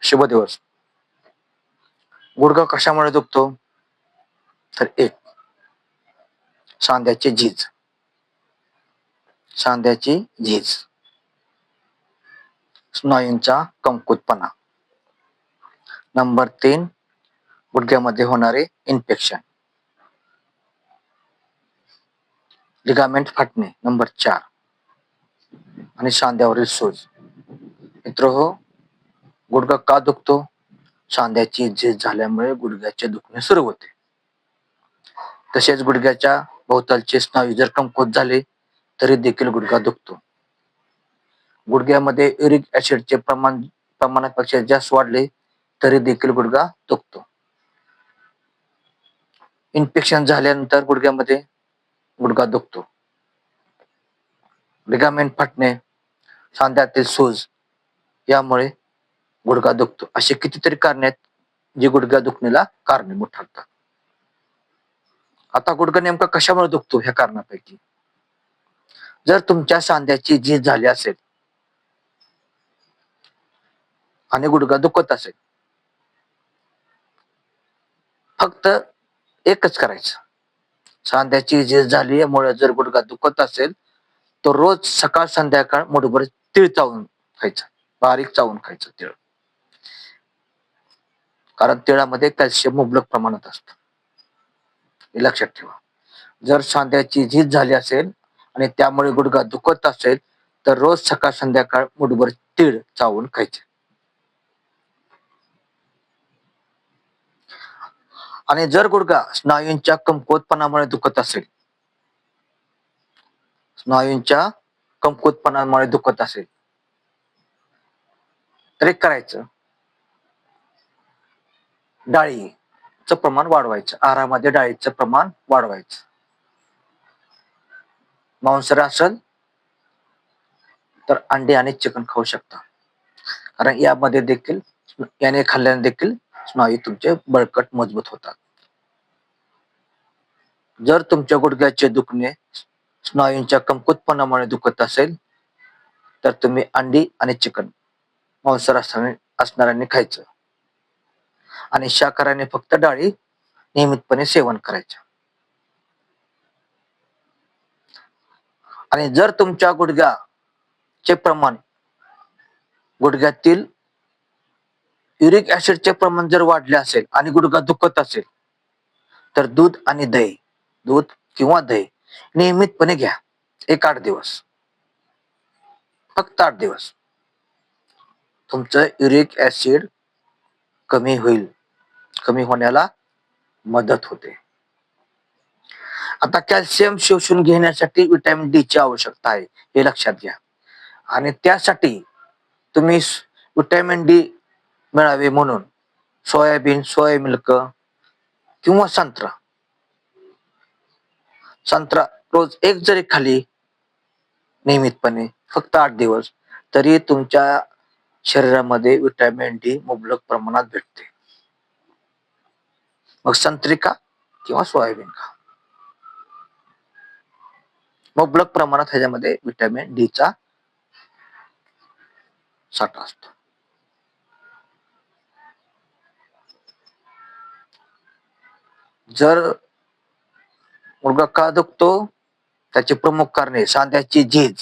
शुभ दिवस. गुडघा कशामुळे दुखतो? तर एक, सांध्याची झीज. सांध्याची झीज, स्नायूंचा कमकुवतपणा. नंबर 3, गुडघ्यामध्ये होणारे इन्फेक्शन, लिगामेंट फाटणे. नंबर 4, आणि सांध्यावरील सूज. मित्रहो, गुडघा का दुखतो? सांध्याची झीज झाल्यामुळे गुडघ्याचे दुखणे सुरू होते. तसेच गुडघ्याच्या भोवतालचे स्नायू जर कमकुवत झाले तरी देखील गुडघा दुखतो. गुडघ्यामध्ये युरिक ऍसिडचे प्रमाणापेक्षा जास्त वाढले तरी देखील गुडघा दुखतो. इन्फेक्शन झाल्यानंतर गुडघ्यामध्ये गुडघा दुखतो. लिगामेंट फाटणे, सांध्यातील सूज यामुळे गुडघा दुखतो. असे कितीतरी कारणे आहेत जे गुडघा दुखण्याला कारणीभूत ठरतात. आता गुडघा नेमका कशामुळे दुखतो ह्या कारणापैकी? जर तुमच्या सांध्याची झीज झाली असेल आणि गुडघा दुखत असेल, फक्त एकच करायचं. सांध्याची झीज झाल्यामुळे जर गुडघा दुखत असेल तर रोज सकाळ संध्याकाळ मुठभर तीळ चावून खायचं, बारीक चावून खायचं तीळ. कारण तिळामध्ये कॅल्शियम मुबलक प्रमाणात असतं, हे लक्षात ठेवा. जर सांध्याची झीज झाली असेल आणि त्यामुळे गुडघा दुखत असेल तर रोज सकाळ संध्याकाळ मुठभर तीळ चावून खायचे. आणि जर गुडघा स्नायूंच्या कमकुवतपणामुळे दुखत असेल, स्नायूंच्या कमकुवतपणामुळे दुखत असेल तर एक करायचं, डाळीचं प्रमाण वाढवायचं. आहारामध्ये डाळीचं प्रमाण वाढवायचं. मांसाहारी असेल तर अंडे आणि चिकन खाऊ शकता, कारण यामध्ये देखील, याने खाल्ल्याने देखील स्नायू तुमचे बळकट मजबूत होतात. जर तुमच्या गुडघ्याचे दुखणे स्नायूंच्या कमकुवतपणामुळे दुखत असेल तर तुम्ही अंडी आणि चिकन मांसाहारी असणाऱ्यांनी खायचं आणि शाकाहाऱ्याने फक्त डाळी नियमितपणे सेवन करायचं. आणि जर तुमच्या गुडघ्याचे प्रमाण, गुडघ्यातील युरिक ऍसिडचे प्रमाण जर वाढले असेल आणि गुडघा दुखत असेल तर दूध आणि दही, दूध किंवा दही नियमितपणे घ्या. 8 दिवस, फक्त 8 दिवस. तुमचं युरिक ऍसिड कमी होईल, कमी होण्याला मदत होते. आता कॅल्शियम शोषून घेण्यासाठी व्हिटॅमिन डी ची आवश्यकता आहे, हे लक्षात घ्या. आणि त्यासाठी तुम्ही व्हिटॅमिन डी मिळावे म्हणून सोयाबीन, सोया मिल्क किंवा संत्रा रोज एक जरी खाली नियमितपणे फक्त 8 दिवस, तरी तुमच्या शरीरामध्ये व्हिटॅमिन डी मुबलक प्रमाणात भेटते. मग संत्री खा किंवा सोयाबीन खा, मुबलक प्रमाणात ह्याच्यामध्ये व्हिटॅमिन डी चा साठा असतो. जर गुडघा का दुखतो? त्याची प्रमुख कारणे: सांध्याची झीज,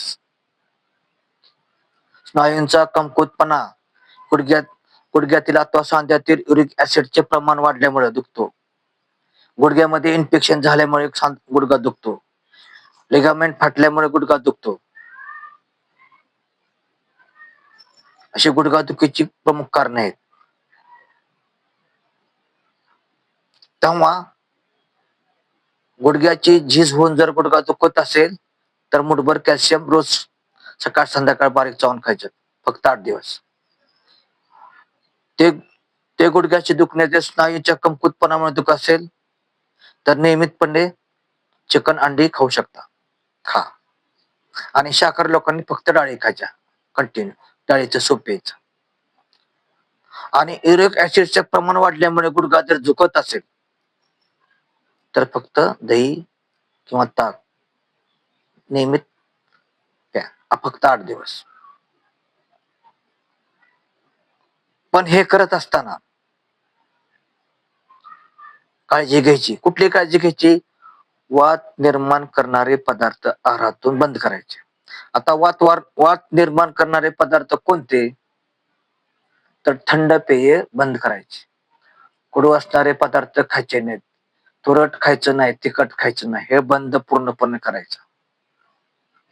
स्नायूंचा कमकुवतपणा, गुडघ्यातील अथवा सांध्यातील युरिक ऍसिडचे प्रमाण वाढल्यामुळे दुखतो, गुडघ्यामध्ये इन्फेक्शन झाल्यामुळे गुडघा दुखतो, लिगामेंट फाटल्यामुळे गुडघा दुखतो. अशी गुडघादुखीची प्रमुख कारणे आहेत. तेव्हा गुडघ्याची झीज होऊन जर गुडघा दुखत असेल तर मुठभर कॅल्शियम रोज सकाळ संध्याकाळ बारीक चावून खायचं, फक्त 8 दिवस. ते गुडघ्याचे दुखण्याचे स्नायूच्या कमकुवतपणामुळे दुखत असेल तर नियमितपणे चिकन, अंडी खाऊ शकता, खा. आणि शाकाहारी लोकांनी फक्त डाळी खायच्या, कंटिन्यू डाळीचं सूप प्यायचं. आणि युरिक ऍसिडचे प्रमाण वाढल्यामुळे गुडघा जर दुखत असेल तर फक्त दही किंवा ताक नियमित प्या, फक्त 8 दिवस. पण हे करत असताना काळजी घ्यायची. कुठली काळजी घ्यायची? वात निर्माण करणारे पदार्थ आहारातून बंद करायचे. आता वात निर्माण करणारे पदार्थ कोणते? तर थंड पेय बंद करायची. कडू असणारे पदार्थ खायचे नाहीत. तुरट खायचं नाही, तिखट खायचं नाही. हे बंद पूर्णपणे करायचं.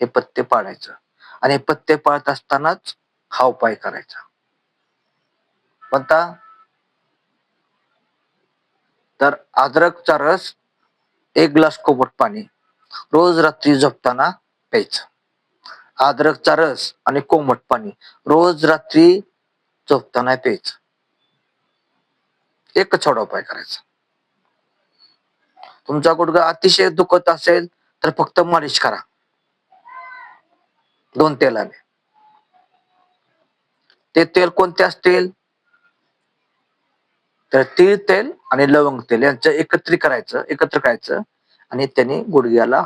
हे पथ्य पाळायचं. आणि हे पथ्य पाळत असतानाच हा उपाय करायचा. कोणता? तर अद्रकचा रस 1 ग्लास कोमट पाणी रोज रात्री झोपताना प्यायचं. अद्रकचा रस आणि कोमट पाणी रोज रात्री झोपताना प्यायचं. एकच छोटा उपाय करायचा. तुमचा गुडघा अतिशय दुखत असेल तर फक्त मालिश करा 2 तेलाने. ते तेल कोणते असतील? तर तीळ तेल आणि लवंग तेल यांचं एकत्र करायचं आणि त्याने गुडघ्याला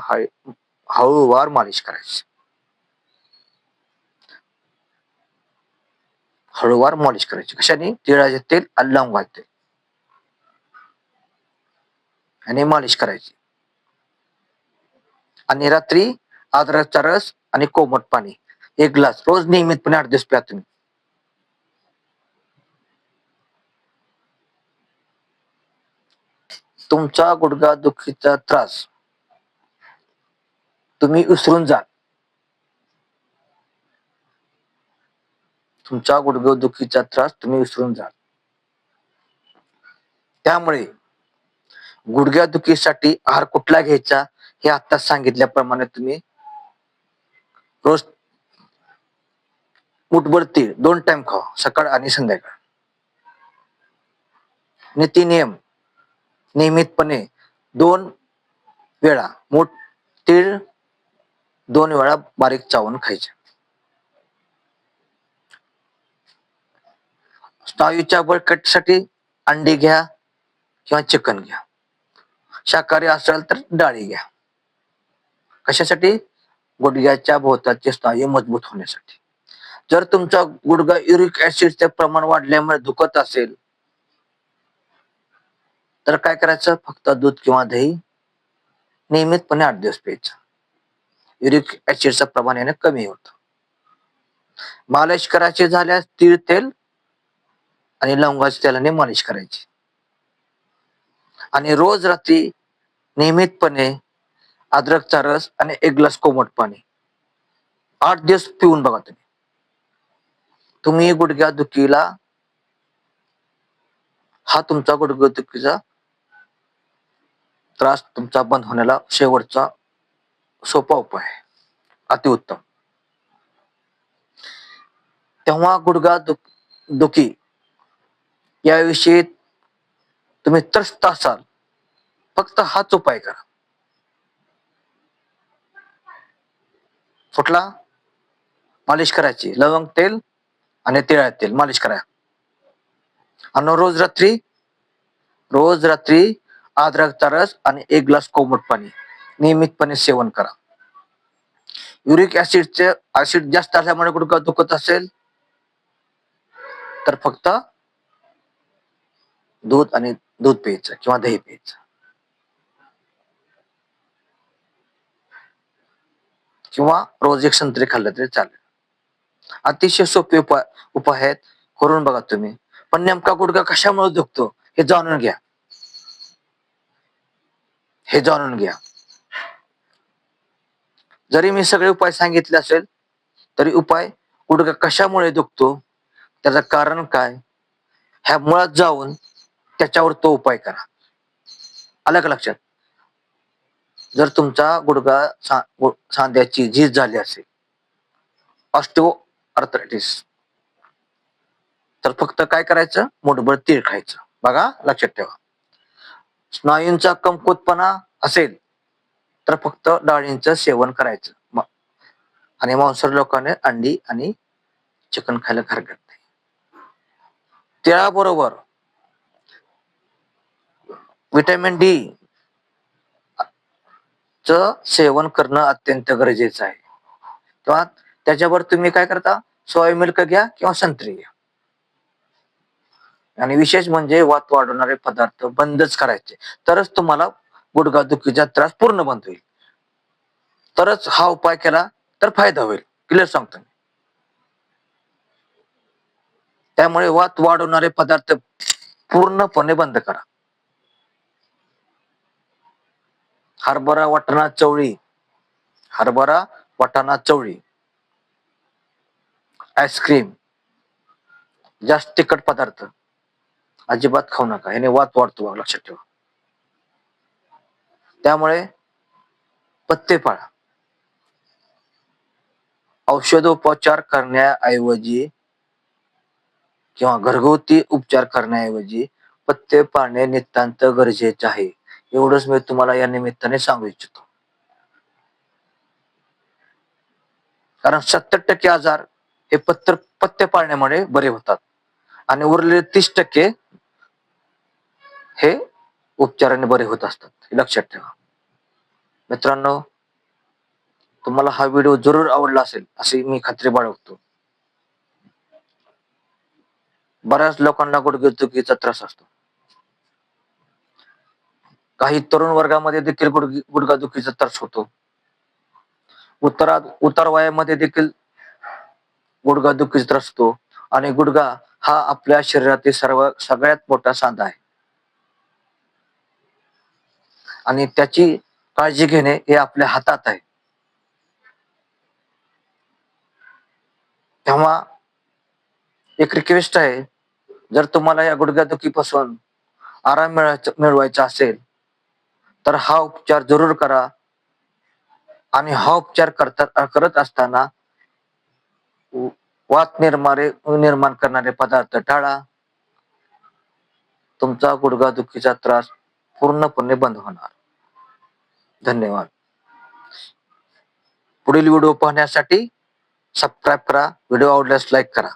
हळूवार मालिश करायची. हळूवार मालिश करायची. कशाने? तिळाचे तेल आणि लवंगाचे तेल आणि मालिश करायची. आणि रात्री अद्रकचा रस आणि कोमट पाणी 1 ग्लास रोज नियमितपणे 8 दिवस प्या तुम्ही. तुमचा गुडघा दुखीचा त्रास तुम्ही विसरून जा. तुमचा गुडघेदुखीचा त्रास तुम्ही विसरून जा. त्यामुळे गुडघ्यादुखीसाठी आहार कुठला घ्यायचा हे आता सांगितल्याप्रमाणे तुम्ही रोज मुठभर तीळ 2 टाइम खावा, सकाळ आणि संध्याकाळ. नीती नियम नियमितपणे 2 वेळा तीळ 2 वेळा बारीक चावून खायचे. स्नायूच्या बळकटीसाठी अंडी घ्या किंवा चिकन घ्या. शाकाहारी असाल तर डाळी घ्या. कशासाठी? गुडघ्याच्या भोवताचे स्नायू मजबूत होण्यासाठी. जर तुमचा गुडघा युरिक ऍसिडचे प्रमाण वाढल्यामुळे दुखत असेल तर काय करायचं? फक्त दूध किंवा दही नियमितपणे 8 दिवस प्यायचं. युरिक ऍसिडचं प्रमाण याने कमी होतं. मालिश करायची झाल्यास तीळ तेल आणि लवंगाच्या तेलाने मालिश करायची. आणि रोज रात्री नियमितपणे अद्रकचा रस आणि 1 ग्लास कोमट पाणी 8 दिवस पिऊन बघा तुम्ही. तुम्ही गुडघ्या दुखीला हा तुमचा गुडघेदुखीचा त्रास तुमचा बंद होण्याला शेवटचा सोपा उपाय आहे. अतिउत्तम. तेव्हा गुडघा दुखी याविषयी तुम्ही त्रस्त असाल फक्त हाच उपाय करा. कुठला? मालिश करायची. लवंग तेल आणि तिळाचे तेल मालिश करा. आणि रोज रात्री अद्रकचा रस आणि 1 ग्लास कोमट पाणी नियमितपणे सेवन करा. युरिक ऍसिड जास्त असल्यामुळे गुडघा दुखत असेल तर फक्त दूध प्यायचं किंवा दही प्यायचं. किंवा रोज 1 संत्री खाल्लं तरी चालेल. अतिशय सोपे उपाय आहेत. करून बघा तुम्ही. पण नेमका गुडघा कशामुळे दुखतो हे जाणून घ्या. जरी मी सगळे उपाय सांगितले असेल तरी गुडघा कशामुळे दुखतो, त्याचं कारण काय, ह्या मुळात जाऊन त्याच्यावर तो उपाय करा. आलं का लक्षात? जर तुमचा गुडघा सांध्याची झीज झाली असेल, ऑस्टिओ आर्थरायटिस, तर फक्त काय करायचं? मुठभर तीळ खायचं. बघा, लक्षात ठेवा. स्नायूंचा कमकुवतपणा असेल तर फक्त डाळींचं सेवन करायचं. आणि मांसाहारी लोकांनी अंडी आणि चिकन खायला हरकत नाही. त्याबरोबर व्हिटॅमिन डी च सेवन करणं अत्यंत गरजेचं आहे. किंवा त्याच्यावर तुम्ही काय करता? सोया मिल्क घ्या किंवा संत्री घ्या. आणि विशेष म्हणजे वात वाढवणारे पदार्थ बंदच करायचे, तरच तुम्हाला गुडघादुखीचा त्रास पूर्ण बंद होईल. तरच हा उपाय केला तर फायदा होईल. क्लिअर सांगतो मी. त्यामुळे वात वाढवणारे पदार्थ पूर्णपणे बंद करा. हरभरा वाटाणा चवळी, हरभरा वाटाणा चवळी, आईस्क्रीम, जास्त तिखट पदार्थ अजिबात खाऊ नका. याने वात वाढतो बघा, लक्षात ठेवा. त्यामुळे पथ्य पाळा. औषधोपचार करण्याऐवजी किंवा घरगुती उपचार करण्याऐवजी पथ्य पाळणे नितांत गरजेचे आहे. एवढंच मी तुम्हाला या निमित्ताने सांगू इच्छितो. कारण 70% आजार हे पथ्य पाळण्यामुळे बरे होतात आणि उरलेले 30% हे उपचाराने बरे होत असतात. हे लक्षात ठेवा. मित्रांनो, तुम्हाला हा व्हिडिओ जरूर आवडला असेल अशी मी खात्री बाळगतो. बऱ्याच लोकांना गुडघेदुखीचा त्रास असतो. काही तरुण वर्गामध्ये देखील गुडघादुखीचा त्रास होतो. उतार वयामध्ये देखील गुडघादुखीचा त्रास होतो आणि गुडघा हा आपल्या शरीरातील सगळ्यात मोठा सांधा आहे आणि त्याची काळजी घेणे हे आपल्या हातात आहे. तेव्हा एक रिक्वेस्ट आहे, जर तुम्हाला या गुडघ्यादुखीपासून आराम मिळवायचा असेल तर हा उपचार जरूर करा आणि हा उपचार करत असताना वात निर्माण करणारे पदार्थ टाळा. तुमचा गुडघादुखीचा त्रास पूर्णपणे बंद होणार. धन्यवाद. पुढील व्हिडिओ पाहण्यासाठी सबस्क्राईब करा. व्हिडिओ आवडल्यास लाईक करा.